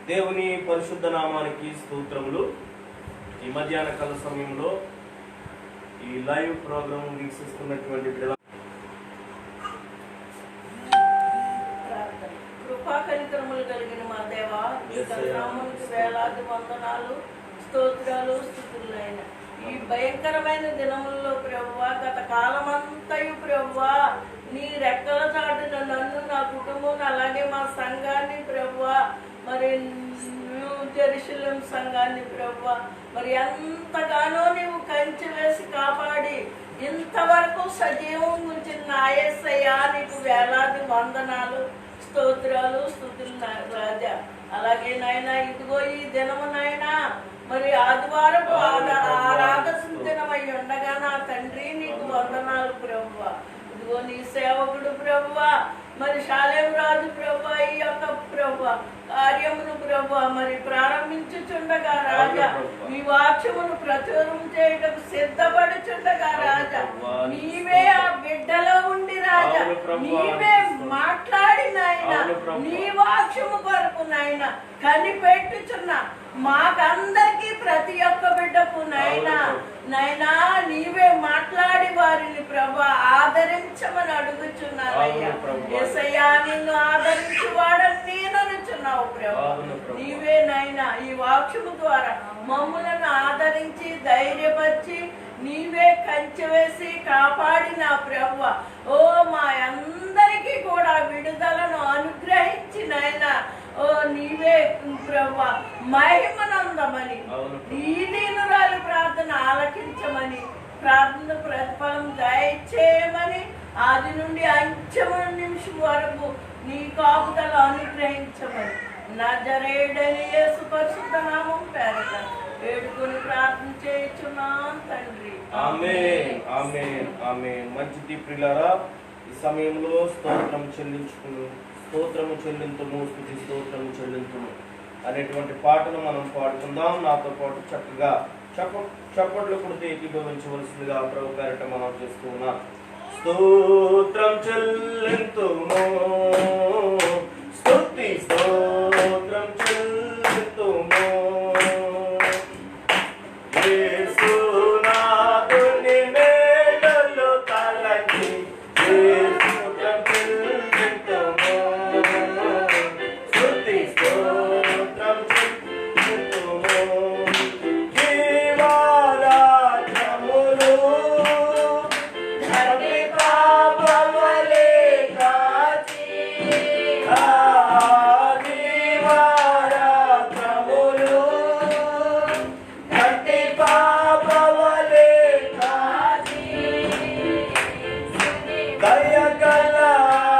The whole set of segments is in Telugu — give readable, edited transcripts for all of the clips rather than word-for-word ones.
దేవుని పరిశుద్ధ నామానికి స్తోత్రములు. ఈ మధ్యాహ్న కాల సమయంలో ఈ లైవ్ ప్రోగ్రామ్ వీక్షిస్తున్నటువంటి కృపాకరికరములు కలిగిన మా దేవా, నామములకు వేలాది వందనాలు, స్తోత్రాలు, స్తుతులైన ఈ భయంకరమైన దినముల్లో ప్రభువా, గత కాలమంతయు ప్రభువా నీ రెక్కల చాటున నన్ను, నా కుటుంబం, అలాగే మా సంఘాన్ని ప్రభువా, మరి జెరూసలేం సంఘాన్ని ప్రభువా మరి ఎంతగానో నీవు కంచె వేసి కాపాడి ఇంతవరకు సజీవం ఉంచిన నా యేసయ్యా నీకు వేలాది వందనాలు, స్తోత్రాలు, స్తుతులు రాజా. అలాగే నాయన ఇదిగో ఈ దినము నాయన మరి ఆదివారపు ఆరాధన దినమై ఉండగా నా తండ్రి నీకు వందనాలు ప్రభువా. ఇదిగో నీ సేవకుడు ప్రభువా మరి షాలేం రాజు ప్రభువా ఈ యొక్క ప్రభువా కార్యమును ప్రభువా మరి ప్రారంభించుచుండగా రాజా మీ వాక్యమును ప్రచురం చేయటకు సిద్ధపడుచుండగా రాజా నీవే ఆ బిడ్డలో ఉండి రాజా నీవే మాట్లాడిన ఆయన నీ వాక్యము కొరకు నాయన కనిపెట్టుచున్న మాకందరికి ప్రతి ఒక్క బిడ్డకు నాయనా నైనా నీవే మాట్లాడి వారిని ప్రభా ఆదరించమని అడుగుచున్నానయ్యా. యేసయ్యా నిన్ను ఆదరించు వాడని నేను అనుచున్నావు ప్రభా. నీవే నైనా ఈ వాక్యము ద్వారా మమ్ములను ఆదరించి ధైర్యపరిచి నీవే కంచె వేసి కాపాడిన ప్రభువా. ఓ మా అందరికీ కూడా విడుదలను అనుగ్రహించి నాయనా ఓ నీవే ప్రభువా మహిమనందమని ఈ దీనురాలి ప్రార్థన ఆలకించమని ప్రార్థన ప్రతిఫలం దయచేయమని ఆది నుండి అంచెమ నిమిషం వరకు నీ కాపుదల అనుగ్రహించమని నజరేయుడైన యేసు పరిశుద్ధ నామం పేరట వేడుకొని ప్రార్థన చేయుచున్నాను తండ్రి. ఆమేన్, ఆమేన్, ఆమేన్. మంచిది ప్రియులారా, ఈ సమయంలో స్తోత్రము చెల్లింతుము, స్తుతి స్తోత్రము చెల్లింతుము అనేటువంటి పాటను మనం పాడుకుందాం. నాతో పాటు చక్కగా చప్పట్లు కొడితే ఏకీభవించవలసిందిగా ప్రభు పేరట మనం చేస్తూ ఉన్నాం. స్తోత్రం చెల్లింతుము, స్తుతి స్తోత్రం చెల్లింతుము, యేసునాథుని మేలులు తలచి స్తోత్రం చెల్లింతుము, స్తుతి స్తోత్రం చెల్లింతుము, జీవారాధములు ధరణి పాపములే కాచి జీవారాధములు ధరణి పాపములే కాచి దయగల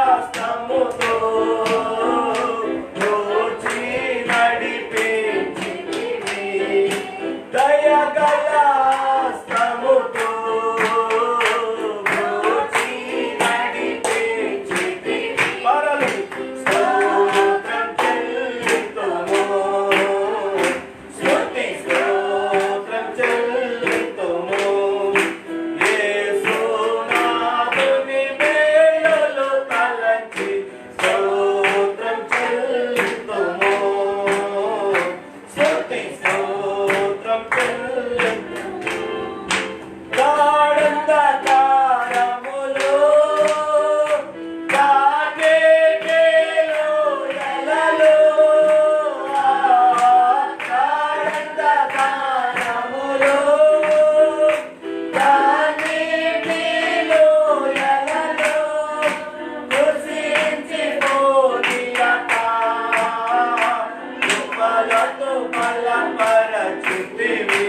హస్తముతో దోచి నడిపించితివి, దయగల హస్తముతో దోచి నడిపించితివి. పరలు స్తోత్రం చెల్లింతుము, స్తుతి స్తోత్రం చెల్లింతుము, యేసునాథుని మేలులు తలచి స్తోత్రం చెల్లింతుము, స్తుతి స్తోత్రం చెల్లింతుము. గాఢంధకారములో గాఢేలోయలలో గాఢంధకారములో గాఢేలోయలలో కృషించిపోనియక కృపలతో బలపరచితివి,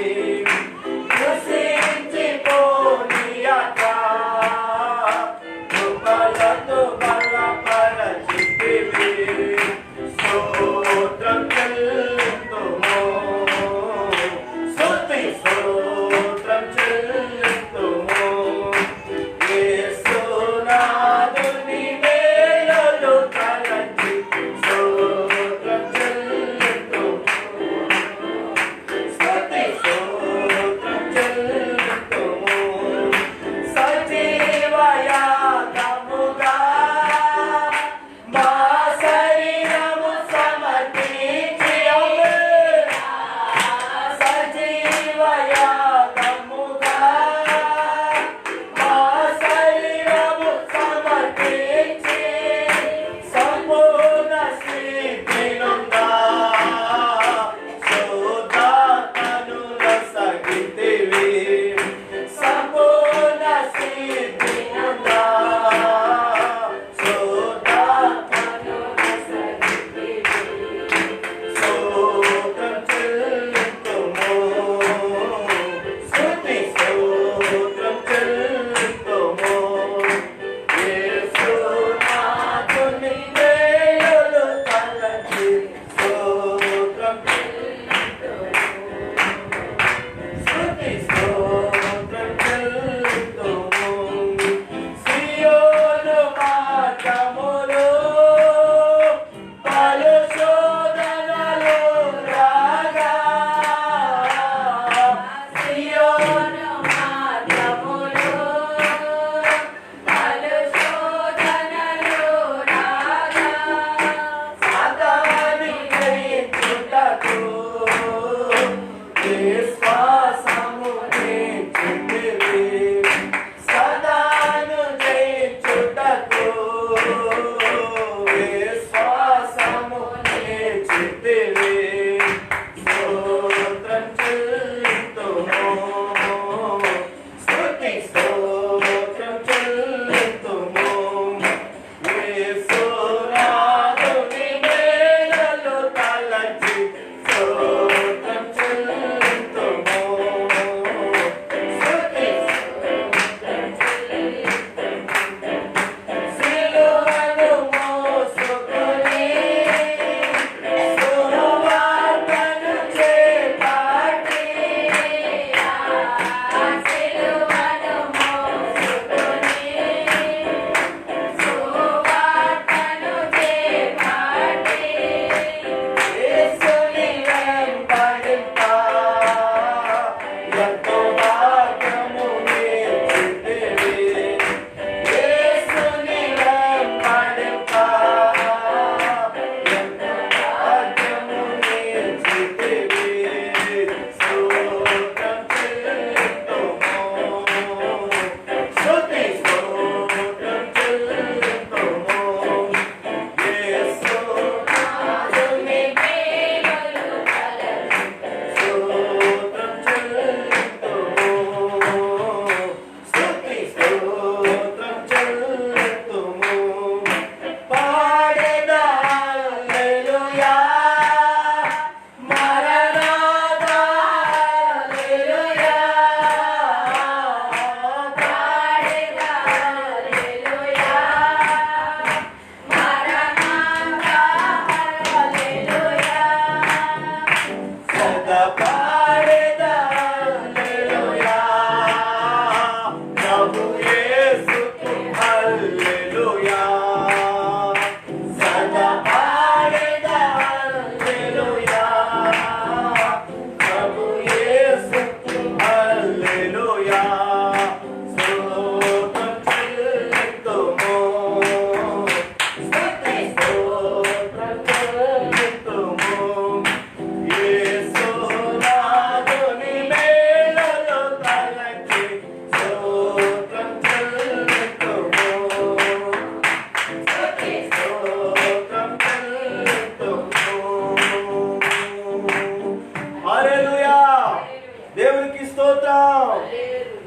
స్తోత్రం,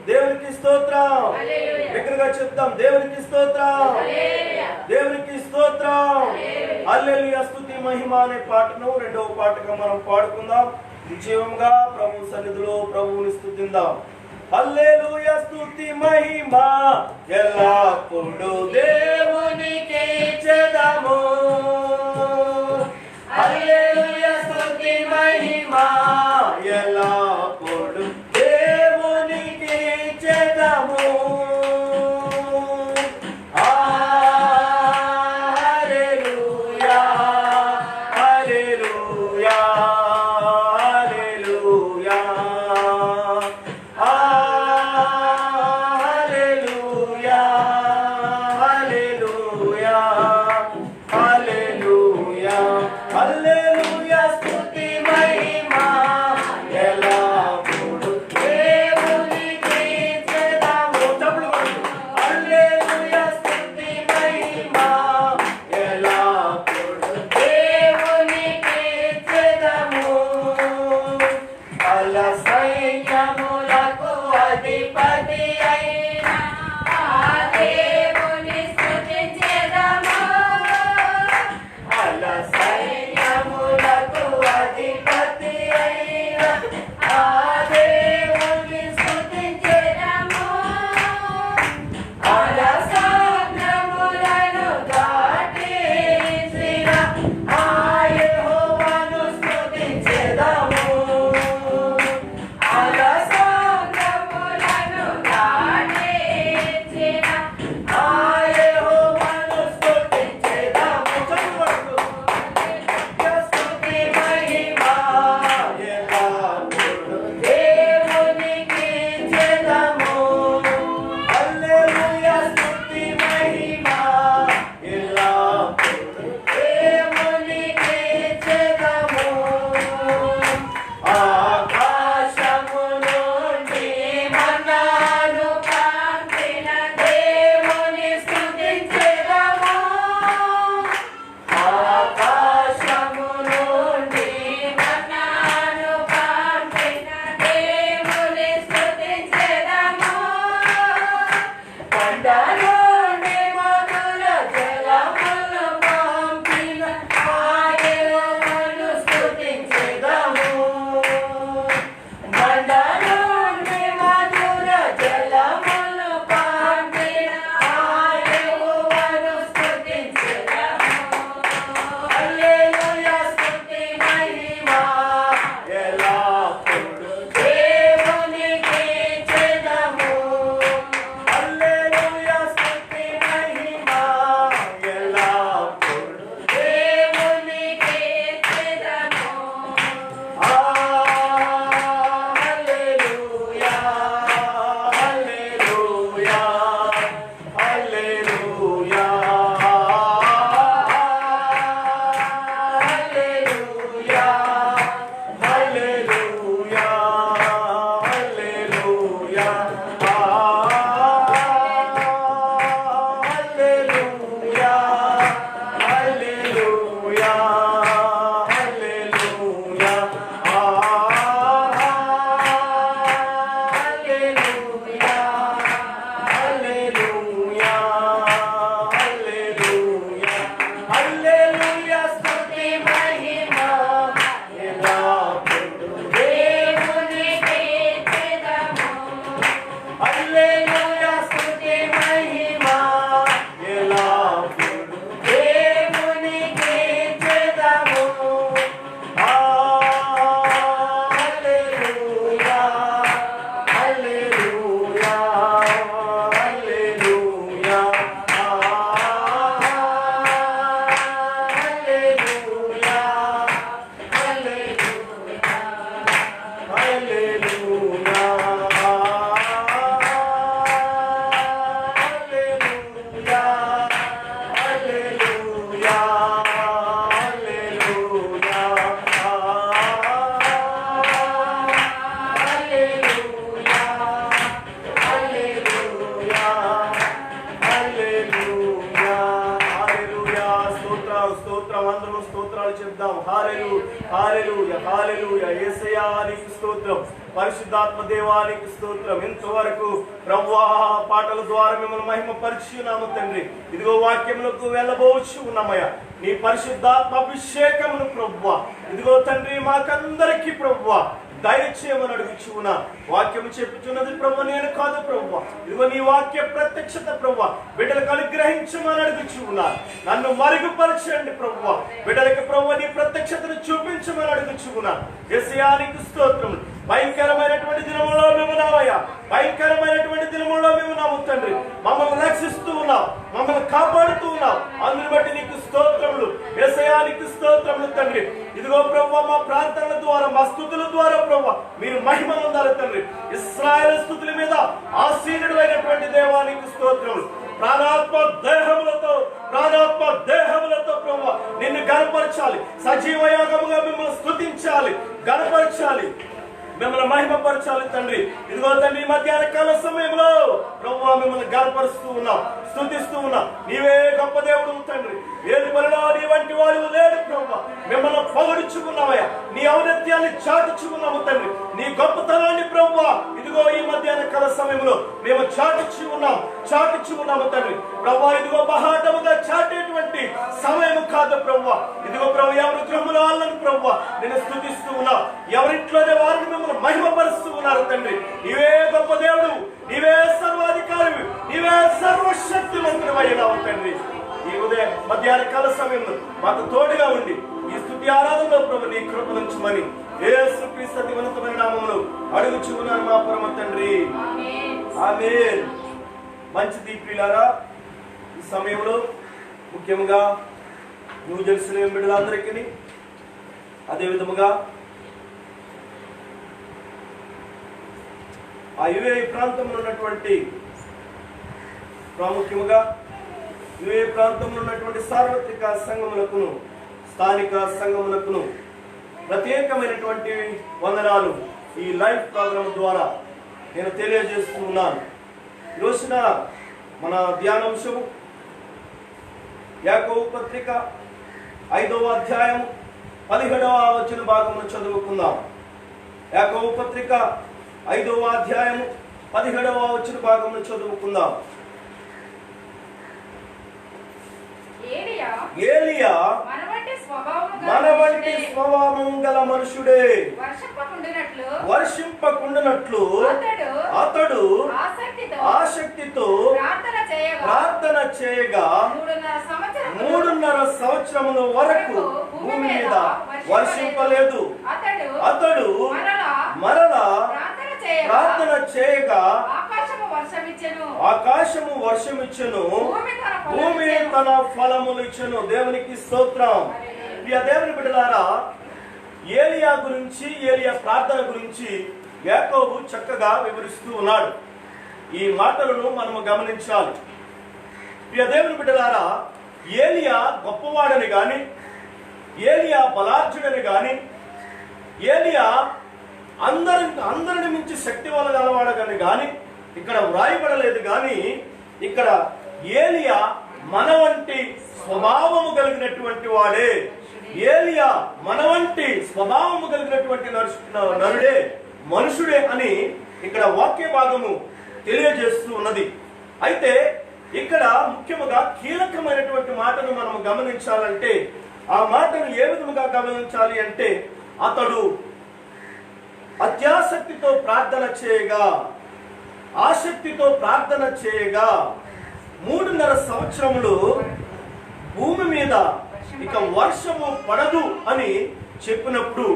దేవునికి స్తోత్రం. దగ్గరగా చెప్తాం, దేవునికి స్తోత్రం, దేవునికి స్తోత్రం. హల్లెలూయా. స్తుతి మహిమ అనే పాటను రెండవ పాటగా మనం పాడుకుందాం. నిశ్చయంగా ప్రభు సన్నిధిలో ప్రభువుని స్తుతిద్దాం. హల్లెలూయా. స్తుతి మహిమ ఎల్లప్పుడూ దేవునికి చెదము. హల్లెలూయా. స్తుతి మహిమ ఎల్లప్పుడూ దేవునికి చెదము. స్తోత్రాలు చెప్దాం. హల్లెలూయా హల్లెలూయా హల్లెలూయా. యేసయ్యా నీకు స్తోత్రం. పరిశుద్ధాత్మ దేవానికి స్తోత్రం. ఇంతవరకు ప్రభువా పాటల ద్వారా మిమ్మల్ని మహిమపరిచి ఉన్నాము తండ్రి. ఇదిగో వాక్యములకు వెళ్ళబోచు ఉన్నామయ్యా. నీ పరిశుద్ధాత్మ అభిషేకమును ప్రభువా ఇదిగో తండ్రి మాకందరికీ ప్రభువా దయచేయమని అడుగుచున్నా. వాక్యము చెప్పుచున్నది ప్రభు నేను కాదు ప్రభువా. ఇదిగో నీ వాక్య ప్రత్యక్షత ప్రభువా బిడ్డలకు అనుగ్రహించమని అడుగుచున్నా. నన్ను మరుగుపరచండి ప్రభువా. బిడ్డలకు ప్రభువా నీ ప్రత్యక్షతను చూపించమని అడుగుచున్నా. యేసయ్యానికి స్తోత్రం. భయంకరమైనటువంటి దినములో మేము ఉన్నామయ్యా. భయంకరమైనటువంటి దినములో మేము ఉన్నాము తండ్రి. మమ్మల్ని రక్షిస్తూ ఉన్నావు, మమ్మల్ని కాపాడుతూ ఉన్నావు. అందుని బట్టి నీకు స్తోత్రములు. యేసయ్యానికి స్తోత్రములు తండ్రి. ఇదిగో ప్రభువా మా ప్రార్థనల ద్వారా మా స్తుతుల ద్వారా ప్రభువా మీరు మహిమ పొందాలి తండ్రి. ఇశ్రాయేలు స్తుతుల మీద ఆసీనుడైనటువంటి దేవానికి స్తోత్రములు. ప్రాణాత్మ దేహములతో ప్రభువా నిన్ను గణపరచాలి. సజీవ యాగముగా మిమ్మల్ని స్తుతించాలి, గణపరచాలి, మిమ్మల్ని మహిమపరచాలి తండ్రి. ఇదిగో తండ్రి మధ్యాహ్న కాల సమయంలో ప్రభువా మిమ్మల్ని గణపరుస్తూ ఉన్నాం, స్తుతిస్తూ ఉన్నాం. నీవే గొప్ప దేవుడు తండ్రి. ఏది పనిలో నీ వంటి వాడు లేడు ప్రభువా. మిమ్మల్ని పొగడుచుకున్నావయ్యా. నీ ఔన్నత్యాన్ని చాటుచుకున్నాము తండ్రి. నీ గొప్పతనాన్ని ప్రభువా ఇదిగో ఈ మధ్యాహ్న కాల సమయంలో మేము చాటుచుకున్నాము తండ్రి. ప్రభువా ఇదిగో బహాటముగా చాటేటువంటి సమయం కాదు ప్రభువా. ఇదిగో ప్రభు ఎవరి గృహములో వాళ్ళని ప్రభువా నేను స్తుతిస్తూ ఉన్నావు. ఎవరింట్లోనే వారిని మిమ్మల్ని మహిమపరుస్తూ ఉన్నారు తండ్రి. నీవే గొప్ప దేవుడు, నీవే సర్వాధికారి, నీవే సర్వశక్తిమంతుడైనావు తండ్రి. ఈ ఉదయ మధ్యాహ్న కాల సమయంలో మాకు తోడుగా ఉండి ఈ స్తుతి ఆరాధనలో ప్రభు నీ కృపనుంచమని యేసుక్రీస్తు అతి ఉన్నతమైన నామములో అడుగుచున్నాను మా పరమ తండ్రి. ఆమేన్. మంచిది ప్రియులారా, ఈ సమయంలో ముఖ్యంగా న్యూ జెరూసలేం బిడ్డలందరికీ అదే విధముగా ఆ యుఏఈ ప్రాంతంలో ఉన్నటువంటి ప్రాముఖ్యముగా యుఏఈ ప్రాంతంలో ఉన్నటువంటి సార్వత్రిక సంఘములకును స్థానిక సంఘములకును ప్రత్యేకమైనటువంటి వందనాలు ఈ లైవ్ ప్రోగ్రాం ద్వారా నేను తెలియజేస్తూ ఉన్నాను. ఈరోజున మన ధ్యానాంశము యాకోబు పత్రిక 5వ అధ్యాయం 17వ వచన భాగమును చదువుకుందాం. యాకోబు పత్రిక 5వ అధ్యాయం 17వ వచన భాగమును చదువుకుందాం. ఏలియా మన వంటి స్వభావం గల మనుషుడే వర్షింపకుండునట్లు అతడు ఆసక్తితో ప్రార్థన చేయగా 3.5 సంవత్సరముల వరకు భూమి మీద వర్షింపలేదు. అతడు మరలా ప్రార్థన చేయగా ఆకాశము వర్షమిచ్చెను, భూమి తన ఫలములు ఇచ్చెను. దేవునికి స్తోత్రం. దేవుని బిడ్డలారా, ఏలియా గురించి, ఏలియా ప్రార్థన గురించి యాకోబు చక్కగా వివరిస్తూ ఉన్నాడు. ఈ మాటలను మనము గమనించాలి. దేవుని బిడ్డలారా, ఏలియా గొప్పవాడని గాని, ఏలియా బలార్జుడని గాని, ఏలియా అందరిని మించి శక్తి వల్ల గలవాడని గాని ఇక్కడ వ్రాయబడలేదు. గాని ఇక్కడ ఏలియా మన వంటి స్వభావము కలిగినటువంటి వాడే. ఏలియా మన వంటి స్వభావము కలిగినటువంటి నరుడే, మనుషుడే అని ఇక్కడ వాక్య భాగము తెలియజేస్తూ ఉన్నది. అయితే ఇక్కడ ముఖ్యముగా కీలకమైనటువంటి మాటను మనం గమనించాలంటే, ఆ మాటను ఏ విధముగా గమనించాలి అంటే, అతడు అత్యాసక్తితో ప్రార్థన చేయగా, ఆసక్తితో ప్రార్థన చేయగా 3.5 సంవత్సరములు భూమి మీద ఇక వర్షము పడదు అని చెప్పినప్పుడు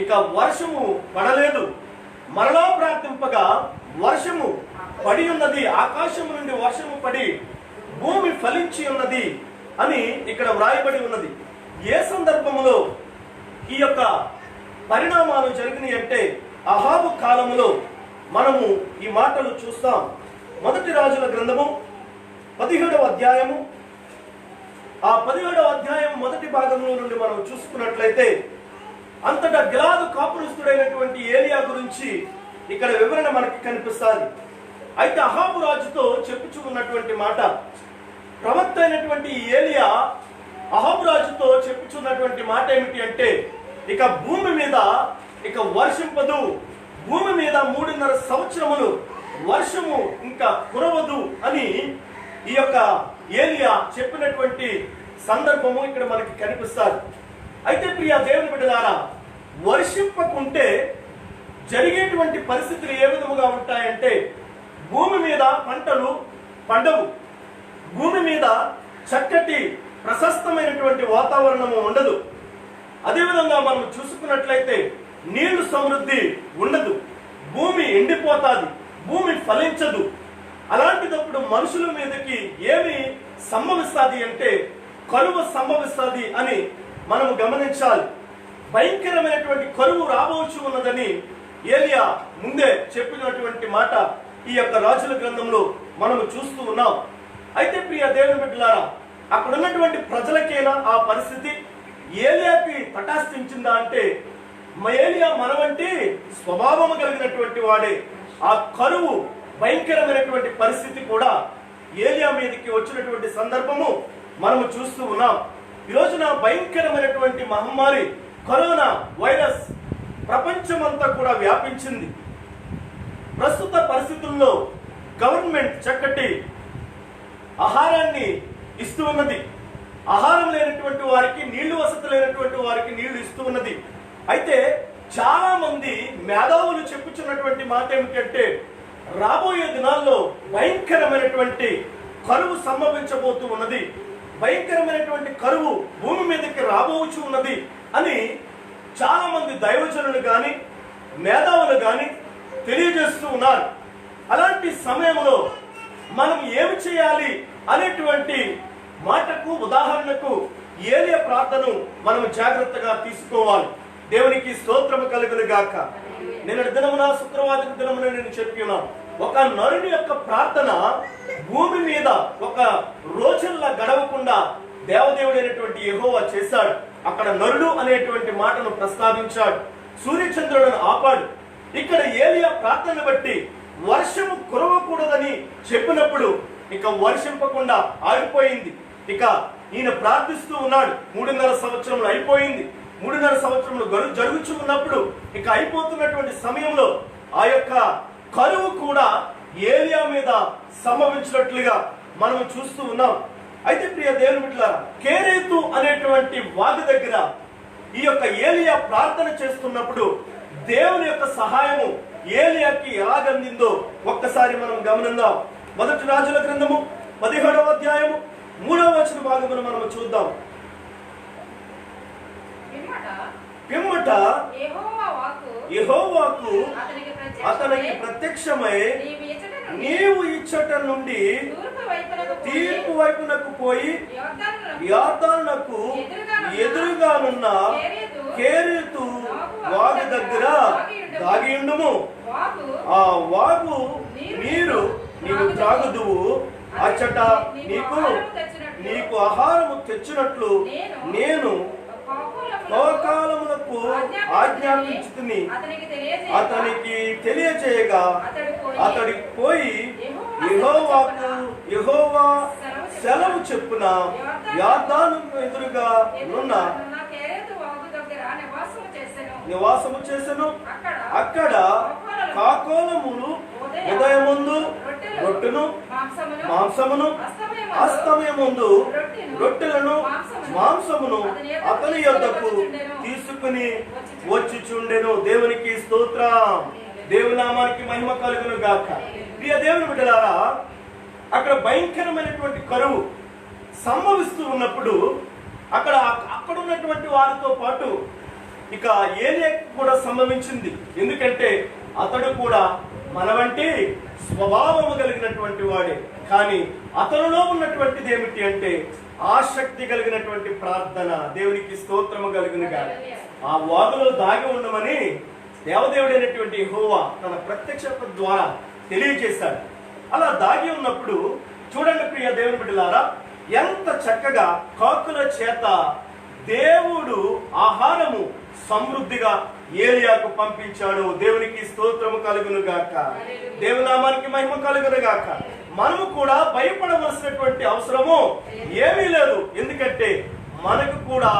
ఇక వర్షము పడలేదు. మరలా ప్రార్థింపగా వర్షము పడి ఉన్నది, ఆకాశము నుండి వర్షము పడి భూమి ఫలించి ఉన్నది అని ఇక్కడ వ్రాయబడి ఉన్నది. ఏ సందర్భంలో ఈ యొక్క పరిణామాలు జరిగినాయి అంటే, అహాబు కాలములో మనము ఈ మాటలు చూస్తాం. 1 రాజుల గ్రంథము 17వ అధ్యాయము, ఆ 17వ అధ్యాయం 1వ భాగంలో నుండి మనం చూసుకున్నట్లయితే, అంతటా గిలాదు కాపురస్తుడైనటువంటి ఏలియా గురించి ఇక్కడ వివరణ మనకి కనిపిస్తుంది. అయితే అహాబు రాజుతో చెప్పుచున్నటువంటి మాట, ప్రవక్త అయినటువంటి ఏలియా అహాబు రాజుతో చెప్పుచున్నటువంటి మాట ఏమిటి అంటే, ఇక భూమి మీద ఇక వర్షింపదు, భూమి మీద 3.5 సంవత్సరములు వర్షము ఇంకా కురవదు అని ఈ యొక్క ఏలియా చెప్పినటువంటి సందర్భము ఇక్కడ మనకి కనిపిస్తారు. అయితే ప్రియ దేవుని బిడ్డలారా, వర్షింపకుంటే జరిగేటువంటి పరిస్థితులు ఏ విధముగా ఉంటాయంటే, భూమి మీద పంటలు పండవు, భూమి మీద చక్కటి ప్రశస్తమైనటువంటి వాతావరణము ఉండదు. అదేవిధంగా మనం చూసుకున్నట్లయితే నీళ్లు సమృద్ధి ఉండదు, భూమి ఎండిపోతాది, భూమి ఫలించదు. అలాంటిదప్పుడు మనుషుల మీదకి ఏమి సంభవిస్తుంది అంటే కరువు సంభవిస్తుంది అని మనము గమనించాలి. భయంకరమైనటువంటి కరువు రాబోచు ఉన్నదని ఏలియా ముందే చెప్పినటువంటి మాట ఈ యొక్క రాజుల గ్రంథంలో మనము చూస్తూ ఉన్నాం. అయితే ప్రియ దేవుని బిడ్డలారా, అక్కడ ఉన్నటువంటి ప్రజలకైనా ఆ పరిస్థితి ఏలియాకి తటాస్థించిందా అంటే, ఏలియా మనవంటి స్వభావము కలిగినటువంటి వాడే. ఆ కరువు భయంకరమైనటువంటి పరిస్థితి కూడా ఏలియా మీదకి వచ్చినటువంటి సందర్భము మనము చూస్తూ ఉన్నాం. ఈ రోజున భయంకరమైనటువంటి మహమ్మారి కరోనా వైరస్ ప్రపంచమంతా కూడా వ్యాపించింది. ప్రస్తుత పరిస్థితుల్లో గవర్నమెంట్ చక్కటి ఆహారాన్ని ఇస్తూ ఉన్నది. ఆహారం లేనటువంటి వారికి, నీళ్లు వసతి లేనటువంటి వారికి నీళ్లు ఇస్తూ ఉన్నది. అయితే చాలా మంది మేధావులు చెప్పుచున్నటువంటి మాట ఏమిటంటే, రాబోయే దినాల్లో భయంకరమైనటువంటి కరువు సంభవించబోతూ ఉన్నది, భయంకరమైనటువంటి కరువు భూమి మీదకి రాబోచు ఉన్నది అని చాలా మంది దైవజనులు కానీ మేధావులు కానీ తెలియజేస్తూ ఉన్నారు. అలాంటి సమయంలో మనం ఏమి చేయాలి అనేటువంటి మాటకు ఉదాహరణకు ఏలియా ప్రార్థనను మనం జాగ్రత్తగా తీసుకోవాలి. దేవునికి స్తోత్రము కలుగును గాక. నిన్నటి దినమున శుక్రవారం దినమున నేను చెప్పి ఉన్నాను, ఒక నరుని యొక్క ప్రార్థన భూమి మీద ఒక రోజుల్లా గడవకుండా దేవదేవుడైనటువంటి యెహోవా చేశాడు. అక్కడ నరుడు అనేటువంటి మాటను ప్రస్తావించాడు, సూర్యచంద్రులను ఆపాడు. ఇక్కడ ఏలియా ప్రార్థన బట్టి వర్షము కురవకూడదని చెప్పినప్పుడు ఇక వర్షింపకుండా ఆగిపోయింది. ఇక ఈయన ప్రార్థిస్తూ ఉన్నాడు. 3.5 సంవత్సరములు అయిపోయింది. 3.5 సంవత్సరములు జరుగుచూ ఉన్నప్పుడు ఇక అయిపోతున్నటువంటి సమయంలో ఆ యొక్క కరువు కూడా ఏలియా మీద సంభవించినట్లుగా మనం చూస్తూ ఉన్నాం. అయితే ప్రియ దేవుని బిడ్డలారా, కేరేతు అనేటువంటి వాగు దగ్గర ఈ యొక్క ఏలియా ప్రార్థన చేస్తున్నప్పుడు దేవుని యొక్క సహాయము ఏలియాకి ఎలాగందిందో ఒక్కసారి మనం గమనిద్దాం. 1 రాజుల గ్రంథము 17వ అధ్యాయము 3వ వచన భాగమును మనం చూద్దాం. పిమ్మట యెహోవాకు అతనికి ప్రత్యక్షమై, నీవు ఇచ్చట నుండి తీర్పు వైపునకు పోయి యోర్దానునకు ఎదురుగానున్న కేరేతు వాగు దగ్గర దాగియుండుము. ఆ వాగు నీరు నీవు త్రాగుదువు. అచ్చట నీకు ఆహారము తెచ్చినట్లు నేను లోకాలములకు ఆజ్ఞాపించుకుని అతనికి తెలియజేయగా అతడికి పోయి యెహోవా సెలవు చెప్పున యోర్దాను ఎదురుగా నున్న నివాసము చేసెను. అక్కడ కాకోలములు ఉదయముందు రొట్టెను మాంసమును, అస్తమయముందు రొట్టెలను మాంసమును అతని యొద్దకు తీసుకుని వచ్చిచుండెను. దేవునికి స్తోత్రం. దేవుని నామానికి మహిమ కలుగును గాక. ప్రియ దేవుని బిడ్డలారా, అక్కడ భయంకరమైనటువంటి కరువు సంభవిస్తూ ఉన్నప్పుడు అక్కడ ఉన్నటువంటి వారితో పాటు ఇక ఏలియాకు కూడా సంభవించింది. ఎందుకంటే అతడు కూడా మన వంటి స్వభావము కలిగినటువంటి వాడే. కానీ అతనిలో ఉన్నటువంటిది ఏమిటి అంటే ఆసక్తి కలిగినటువంటి ప్రార్థన. దేవునికి స్తోత్రము కలుగును గాక. ఆ వాగులో దాగి ఉండమని దేవదేవుడైనటువంటి యెహోవా తన ప్రత్యక్షత ద్వారా తెలియజేశాడు. అలా దాగి ఉన్నప్పుడు చూడండి ప్రియ దేవుని బిడ్డలారా, ఎంత చక్కగా కాకుల చేత దేవుడు ఆహారము సమృద్ధిగా ఏలియాకు పంపించాడు. దేవునికి స్తోత్రము కలుగును గాక. దేవునామానికి మహిమ కలుగును గాక. మనము కూడా భయపడవలసినటువంటి అవసరము ఏమీ లేదు. ఎందుకంటే మనకు కూడా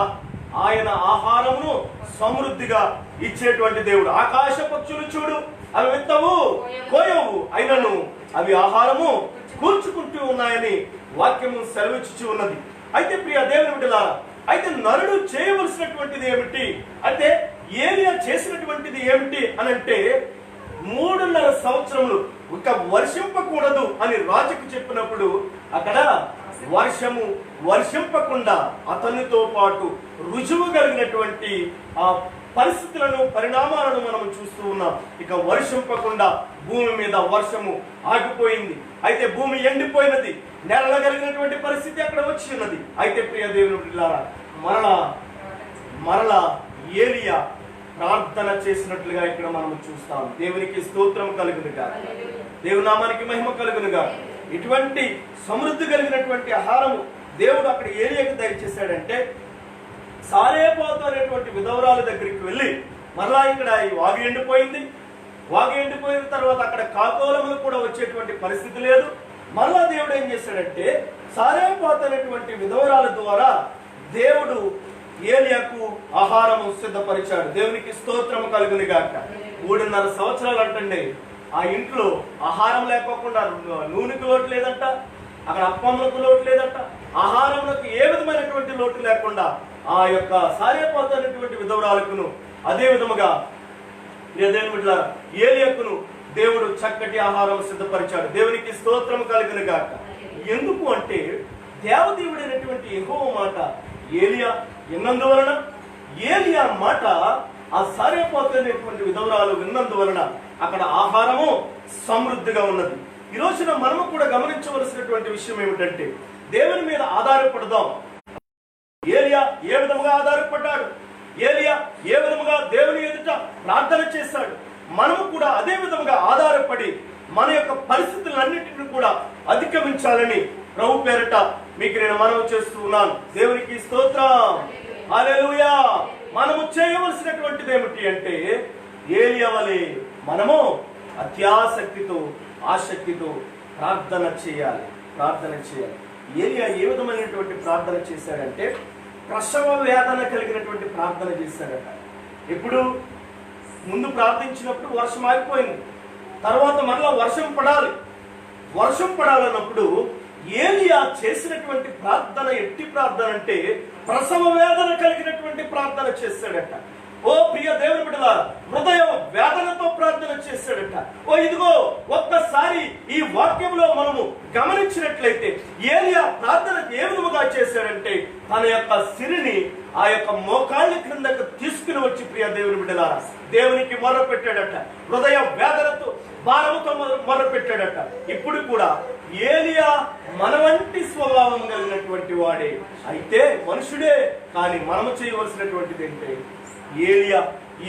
ఆయన ఆహారమును సమృద్ధిగా ఇచ్చేటువంటి దేవుడు. ఆకాశ పక్షులు చూడు, అవి విత్తవు కోయవు, అయినను అవి ఆహారము కూర్చుకుంటూ ఉన్నాయని వాక్యము సెలవిచ్చుచూ ఉన్నది. అయితే ప్రియ దేవుని బిడ్డలారా, అయితే నరుడు చేయవలసినటువంటిది ఏమిటి అంటే, ఏలియా చేసినటువంటిది ఏమిటి అని అంటే, 3.5 సంవత్సరములు ఒక వర్షింపకూడదు అని రాజుకు చెప్పినప్పుడు అక్కడ వర్షము వర్షింపకుండా అతనితో పాటు రుజువు కలిగినటువంటి ఆ పరిస్థితులను పరిణామాలను మనం చూస్తూ ఉన్నాం. ఇక వర్షింపకుండా భూమి మీద వర్షము ఆగిపోయింది. అయితే భూమి ఎండిపోయినది, నేల కలిగినటువంటి పరిస్థితి అక్కడ వచ్చి ఉన్నది. అయితే ప్రియ దేవుని బిడ్డలారా, మరలా ఏలియా ప్రార్థన చేసినట్లుగా ఇక్కడ మనం చూస్తాం. దేవునికి స్తోత్రం కలుగునుగా, దేవుని నామానికి మహిమ కలుగునుగా. ఇటువంటి సమృద్ధి కలిగినటువంటి ఆహారము దేవుడు అక్కడ ఏలియాకి దయచేశాడంటే, సారేపాతు అనేటువంటి విధవరాల దగ్గరికి వెళ్ళి, మరలా ఇక్కడ ఈ వాగు ఎండిపోయింది, వాగు ఎండిపోయిన తర్వాత అక్కడ కాకోలములు కూడా వచ్చేటువంటి పరిస్థితి లేదు. మరలా దేవుడు ఏం చేశాడంటే, సారేపాతు అనేటువంటి విధవరాల ద్వారా దేవుడు ఏలియాకు ఆహారము సిద్ధపరిచాడు. దేవునికి స్తోత్రము కలుగును గాక. 3.5 సంవత్సరాలు అంటండి ఆ ఇంట్లో ఆహారం లేకోకుండా నూనెకు లోటు లేదంట, అక్కడ అప్పములకు లోటు లేదంట, ఆహారములకు ఏ విధమైనటువంటి లోటు లేకుండా ఆ యొక్క సారేపాతు అనేటువంటి విధవరాలకును, అదే విధముగా ఏలియాకును దేవుడు చక్కటి ఆహారం సిద్ధపరిచాడు. దేవునికి స్తోత్రము కలుగును గాక. ఎందుకు అంటే, దేవదేవుడైనటువంటి యెహోవా మాట ఏలియా విన్నందువలన, ఏలియా మాట ఆ సారేపాతు అనేటువంటి విధవరాలు విన్నందువలన అక్కడ ఆహారము సమృద్ధిగా ఉన్నది. ఈ రోజున మనము కూడా గమనించవలసినటువంటి విషయం ఏమిటంటే, దేవుని మీద ఆధారపడదాం. ఏలియా ఏ విధముగా ఆధారపడ్డాడు, ఏలియా ఏ విధముగా దేవుని ఎదుట ప్రార్థన చేశాడు, మనము కూడా అదే విధముగా ఆధారపడి మన యొక్క పరిస్థితులన్నింటినీ కూడా అధిగమించాలని ప్రభు పేరట మీకు నేను మనవి చేస్తూ ఉన్నాను. దేవునికి స్తోత్రం, హల్లెలూయా. మనము చేయవలసినటువంటిది ఏమిటి అంటే, ఏలియా వలె మనము అత్యాసక్తితో ఆసక్తితో ప్రార్థన చేయాలి. ఏలియా ఏ విధమైనటువంటి ప్రార్థన చేశాడంటే, ప్రసవ వేదన కలిగినటువంటి ప్రార్థన చేశాడట. ఇప్పుడు ముందు ప్రార్థించినప్పుడు వర్షం ఆగిపోయింది, తర్వాత మరలా వర్షం పడాలన్నప్పుడు ఏలియా చేసినటువంటి ప్రార్థన ఎట్టి ప్రార్థన అంటే, ప్రసవ వేదన కలిగినటువంటి ప్రార్థన చేశాడట. ఓ ప్రియ దేవుని బిడ్డలారా, హృదయ వేదనతో ప్రార్థన చేశాడట. ఓ ఇదిగో ఒక్కసారి ఈ వాక్యంలో మనము గమనించినట్లయితే, ఏలియా ప్రార్థన ఏ విధముగా చేశాడంటే, తన యొక్క సిరిని ఆ యొక్క మోకాళ్ళ క్రిందకు తీసుకుని వచ్చి ప్రియ దేవుని బిడ్డలారా దేవునికి మొర్ర పెట్టాడట. హృదయ వేదనతో భారముతో మొర్ర పెట్టాడట. ఇప్పుడు కూడా ఏలియా మన వంటి స్వభావం కలిగినటువంటి వాడే, అయితే మనుషుడే. కానీ మనము చేయవలసినటువంటిది ఏంటంటే, ఏలియా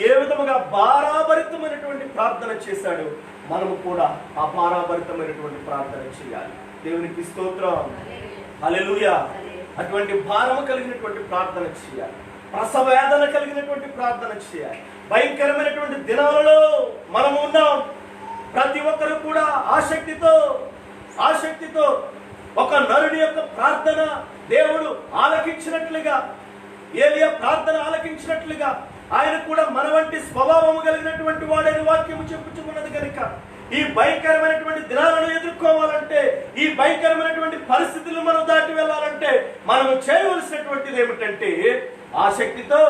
ఏ విధముగా భారాభరితమైనటువంటి ప్రార్థన చేశాడు, మనము కూడా ఆ భారాభరితమైనటువంటి ప్రార్థన చేయాలి. దేవునికి స్తోత్రం, హల్లెలూయా. అటువంటి భారము కలిగినటువంటి ప్రార్థన చేయాలి, ప్రసవేదన కలిగినటువంటి ప్రార్థన చేయాలి. భయంకరమైనటువంటి దినాలలో మనము ఉన్నాం. ప్రతి ఒక్కరు కూడా ఆసక్తితో ఒక నరుడి యొక్క ప్రార్థన దేవుడు ఆలకించినట్లుగా, ఏలియా ప్రార్థన ఆలకించినట్లుగా ఆయన కూడా మన వంటి స్వభావము కలిగినటువంటి వాడని వాక్యము చెప్పుచున్నది కనుక, ఈ భయంకరమైనటువంటి దినాలను ఎదుర్కోవాలంటే, ఈ భయంకరమైనటువంటి పరిస్థితులను మనం దాటి వెళ్ళాలంటే, మనము చేయవలసినటువంటిది ఏమిటంటే, ఆసక్తితో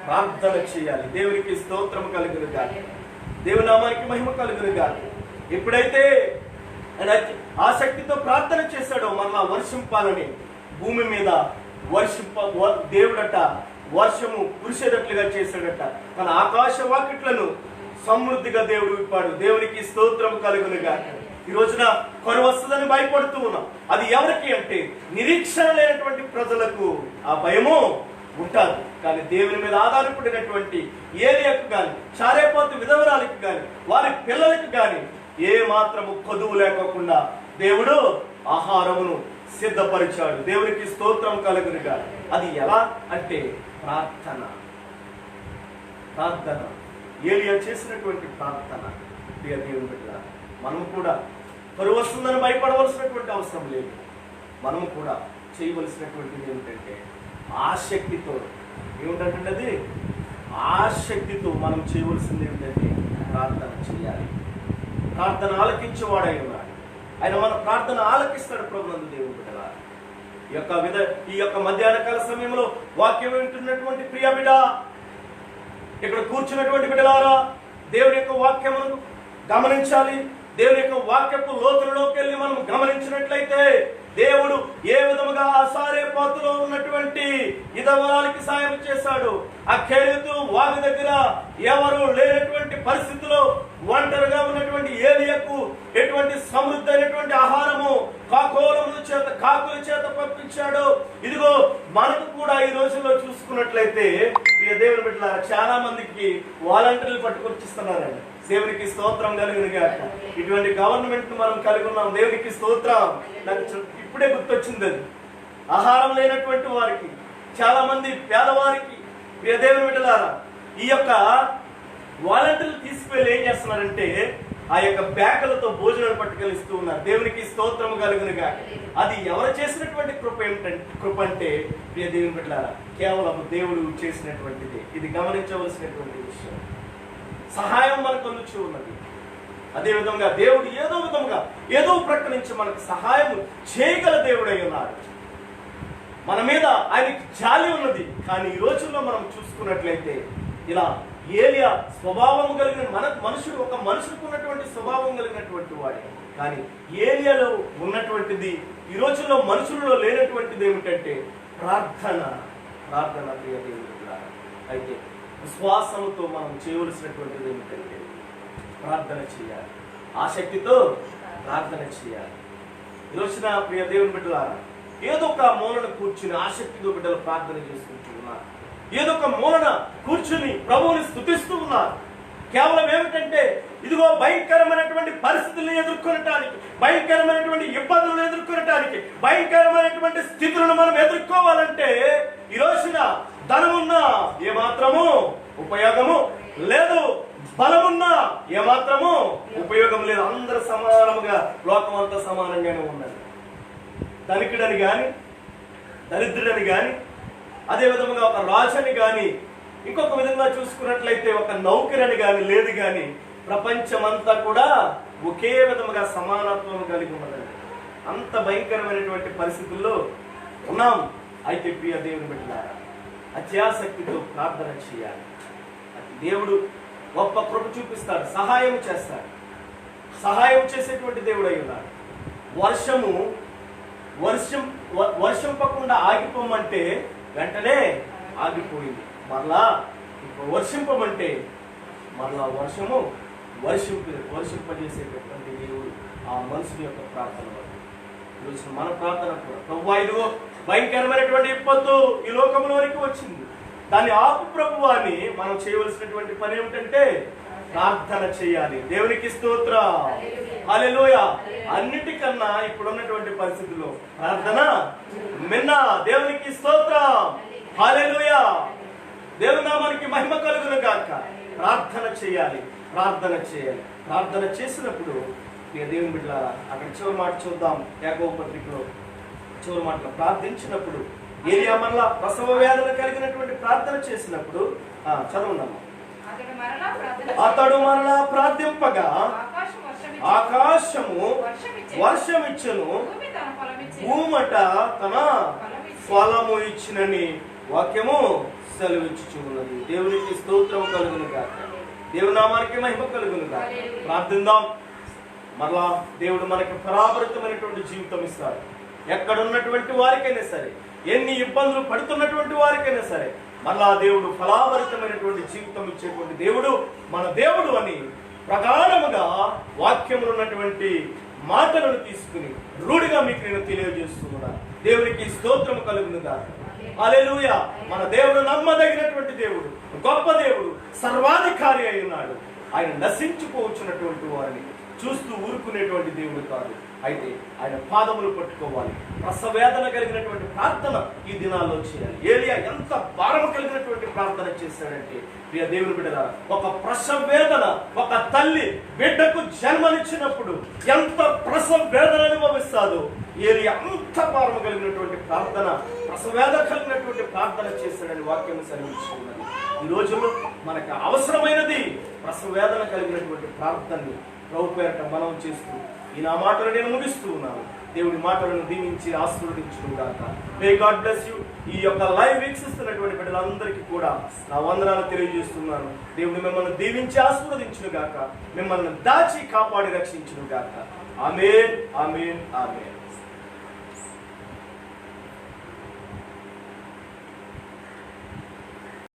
ప్రార్థన చేయాలి. దేవునికి స్తోత్రము కలుగును గాక, దేవుని నామానికి మహిమ కలుగును గాక. ఎప్పుడైతే ఆసక్తితో ప్రార్థన చేశాడో, మరలా వర్షింపాలని భూమి మీద దేవుడట వర్షము కురిసేటట్లుగా చేశాడట. తన ఆకాశ వాకిట్లను సమృద్ధిగా దేవుడు విప్పాడు. దేవునికి స్తోత్రం కలుగునుగా. ఈ రోజున కరువు వస్తుందని భయపడుతూ ఉన్నాం. అది ఎవరికి అంటే, నిరీక్షణ లేనటువంటి ప్రజలకు ఆ భయము ఉంటారు. కానీ దేవుని మీద ఆధారపడినటువంటి ఏలియాకు కానీ, సారేపాతు విధవరాలకు కానీ, వారి పిల్లలకు కానీ ఏ మాత్రము కొదువు లేకోకుండా దేవుడు ఆహారమును సిద్ధపరిచాడు. దేవునికి స్తోత్రం కలుగునుగా. అది ఎలా అంటే, ప్రార్థన. ఏలియా చేసినటువంటి ప్రార్థన. దేవుని బిడ్డ, మనము కూడా కరువు వస్తుందని భయపడవలసినటువంటి అవసరం లేదు. మనము కూడా చేయవలసినటువంటిది ఏమిటంటే, ఆసక్తితో, ఏమిటంటే అది ఆసక్తితో మనం చేయవలసింది ఏమిటంటే ప్రార్థన చేయాలి. ప్రార్థన ఆలకించేవాడై ఉన్నాడు. ఆయన మన ప్రార్థన ఆలకిస్తాడు. ప్రభునందు దేవుని బిడ్డలారా, ఈ యొక్క మధ్యాహ్న కాల సమయంలో వాక్యం వింటున్నటువంటి ప్రియ బిడ్డ, ఇక్కడ కూర్చున్నటువంటి బిడ్డలారా, దేవుని యొక్క వాక్యమును గమనించాలి. దేవుని యొక్క వాక్యపు లోతులలోకి వెళ్ళి మనం గమనించినట్లయితే దేవుడు ఏ విధముగా ఆ సారేపాతులో ఉన్నటువంటి ఇదవరాలకి సాయం చేశాడు. ఆ కెరీతు వారి దగ్గర ఎవరు లేనటువంటి పరిస్థితిలో ఒంటరిగా ఉన్నటువంటి ఏలియాకు ఎటువంటి సమృద్ధి అయినటువంటి ఆహారము కాకుల చేత పంపించాడు. ఇదిగో మనకు కూడా ఈ రోజుల్లో చూసుకున్నట్లయితే దేవుని బిడ్డలారా, చాలా మందికి వాలంటీర్లు పట్టుకొచ్చిస్తున్నారండి. దేవునికి స్తోత్రం కలిగిన గాక. ఇటువంటి గవర్నమెంట్ మనం కలిగి ఉన్నాం. దేవునికి స్తోత్రం. నాకు ఇప్పుడే గుర్తొచ్చింది అది. ఆహారం లేనటువంటి వారికి, చాలా మంది పేదవారికి దేవుని బిడ్డలారా, ఈ యొక్క వాలంటీర్లు తీసుకువెళ్ళి ఏం చేస్తున్నారంటే ఆ యొక్క బ్యాగులతో భోజనాలు పట్టుకెళ్ళిస్తూ ఉన్నారు. దేవునికి స్తోత్రం కలుగును గాక. అది ఎవరు చేసినటువంటి కృప అంటే దేవుని బిడ్డలారా, కేవలం దేవుడు చేసినటువంటిది. ఇది గమనించవలసినటువంటి విషయం. సహాయం మనకు అందుచూ ఉన్నది. అదేవిధంగా దేవుడు ఏదో ప్రక్క నుంచి మనకు సహాయం చేయగల దేవుడై ఉన్నాడు. మన మీద ఆయనకి జాలి ఉన్నది. కానీ ఈ రోజుల్లో మనం చూసుకున్నట్లయితే ఇలా ఏలియా స్వభావం కలిగిన మనుషులకు ఉన్నటువంటి స్వభావం కలిగినటువంటి వాడే. కానీ ఏలియాలో ఉన్నటువంటిది ఈ రోజుల్లో మనుషులలో లేనటువంటిది ఏమిటంటే ప్రార్థన. ప్రియ దేవుని బిడ్డలారా, అయితే విశ్వాసంతో మనం చేయవలసినటువంటిది ఏమిటంటే ప్రార్థన చేయాలి. ఆసక్తితో ప్రార్థన చేయాలి. ఈరోజున ప్రియ దేవుని బిడ్డలారా, ఏదో ఒక మూలన కూర్చుని ఆసక్తితో బిడ్డలు ప్రార్థన చేసుకుంటూ ఉన్నారు. ఏదో ఒక మూలన కూర్చుని ప్రభువుని స్తుతిస్తూ ఉన్నారు. కేవలం ఏమిటంటే ఇదిగో భయంకరమైనటువంటి పరిస్థితులను ఎదుర్కొనటానికి, భయంకరమైనటువంటి ఇబ్బందులను ఎదుర్కొనటానికి, భయంకరమైనటువంటి స్థితులను మనం ఎదుర్కోవాలంటే ఈ రోజున ధనమున్నా ఏమాత్రము ఉపయోగము లేదు, బలమున్నా ఏమాత్రము ఉపయోగం లేదు. అందరూ సమానముగా, లోకం అంతా సమానంగానే ఉన్నది. ధనికుడని గాని, దరిద్రుడని గాని, అదే విధంగా ఒక రాజని గాని, ఇంకొక విధంగా చూసుకున్నట్లయితే ఒక నౌకరని గాని లేదు. గాని ప్రపంచమంతా కూడా ఒకే విధముగా సమానత్వం కలిగి ఉన్నదండి. అంత భయంకరమైనటువంటి పరిస్థితుల్లో ఉన్నాం. అయితే ప్రియ దేవుని బిడ్డలారా, అత్యాసక్తితో ప్రార్థన చేయాలి. దేవుడు గొప్ప కృప చూపిస్తాడు, సహాయం చేస్తాడు. సహాయం చేసేటువంటి దేవుడు అయి ఉన్నాడు. వర్షంపకుండా ఆగిపోమంటే వెంటనే ఆగిపోయింది. మరలా ఇప్పుడు వర్షింపమంటే మరలా వర్షింపజేసేటటువంటి దేవుడు ఆ మనుషుని యొక్క ప్రార్థన. ఈరోజు మన ప్రార్థన కూడా, ప్రభువా ఇదిగో భయంకరమైనటువంటి విపత్తు ఈ లోకంలోనికి వచ్చింది, దాన్ని ఆపు ప్రభువా అని మనం చేయవలసినటువంటి పని ఏమిటంటే ప్రార్థన చేయాలి. దేవునికి స్తోత్రం, హల్లెలూయా. అన్నిటికన్నా ఇప్పుడున్నటువంటి పరిస్థితుల్లో ప్రార్థన మిన్న. దేవునికి స్తోత్రం, హల్లెలూయా. దేవుని నామానికి మహిమ కలుగును గాక. ప్రార్థన చేయాలి. ప్రార్థన చేసినప్పుడు దేవుని బిడ్డలారా, అక్కడ చివరి మాట చూద్దాం. యాకోబు పత్రికలో చివరి మాటలో ప్రార్థించినప్పుడు ఏలియా మరలా ప్రసవ వేదన కలిగినటువంటి ప్రార్థన చేసినప్పుడు చదవండి. అతడు మరలా ప్రార్థింపగా ఆకాశము వర్షమిచ్చును, భూమట తన ఫలము ఇచ్చినని వాక్యము సెలవిచ్చుచున్నది. దేవునికి స్తోత్రం కలుగును గాక. దేవుని నామానికి మహిమ కలుగును గాక. ప్రార్థిద్దాం. మరలా దేవుడు మనకి ఫలాభరితమైనటువంటి జీవితం ఇస్తాడు. ఎక్కడున్నటువంటి వారికైనా సరే, ఎన్ని ఇబ్బందులు పడుతున్నటువంటి వారికైనా సరే, మరలా దేవుడు ఫలాభరితమైనటువంటి జీవితం ఇచ్చేటువంటి దేవుడు మన దేవుడు అని ప్రగాఢముగా వాక్యములు ఉన్నటువంటి మాటలను తీసుకుని రూఢిగా మీకు నేను తెలియజేస్తున్నాను. దేవునికి స్తోత్రం కలుగును గాక. హల్లెలూయా. మన దేవుడు నమ్మదగినటువంటి దేవుడు, గొప్ప దేవుడు, సర్వాధికారి అయి ఉన్నాడు. ఆయన నశించుకోవచ్చున్నటువంటి వారిని చూస్తూ ఊరుకునేటువంటి దేవుడు కాదు. అయితే ఆయన పాదములు పట్టుకోవాలి. ప్రసవేదన కలిగినటువంటి ప్రార్థన ఈ దినాల్లో చేయాలి. ఏలియా ఎంత భారము కలిగినటువంటి ప్రార్థన చేశాడంటే ప్రియ దేవుని బిడ్డలారా, ఒక ప్రసవేదన, ఒక తల్లి బిడ్డకు జన్మనిచ్చినప్పుడు ఎంత ప్రసవేదన అనుభవిస్తాదో, ఏలియా అంత భారము కలిగినటువంటి ప్రార్థన, ప్రసవేదన కలిగినటువంటి ప్రార్థన చేశాడని వాక్యం సెలవిస్తున్నది. ఈ రోజుల్లో మనకు అవసరమైనది ప్రసవ వేదన కలిగినటువంటి ప్రార్థనని ప్రభు పేరట మనం చేస్తూ ఈ నా మాటలు నేను ముగిస్తూ ఉన్నాను. దేవుడి మాటలను దీవించి ఆశీర్వదించును గాక. May God bless you. ఈ యొక్క లైవ్ వీక్షిస్తున్నటువంటి బిడ్డలందరికీ కూడా నా వందనాలు తెలియజేస్తున్నాను. దేవుడు మిమ్మల్ని దీవించి ఆశీర్వదించును గాక. మిమ్మల్ని దాచి కాపాడి రక్షించును గాక. ఆమేన్, ఆమేన్, ఆమేన్.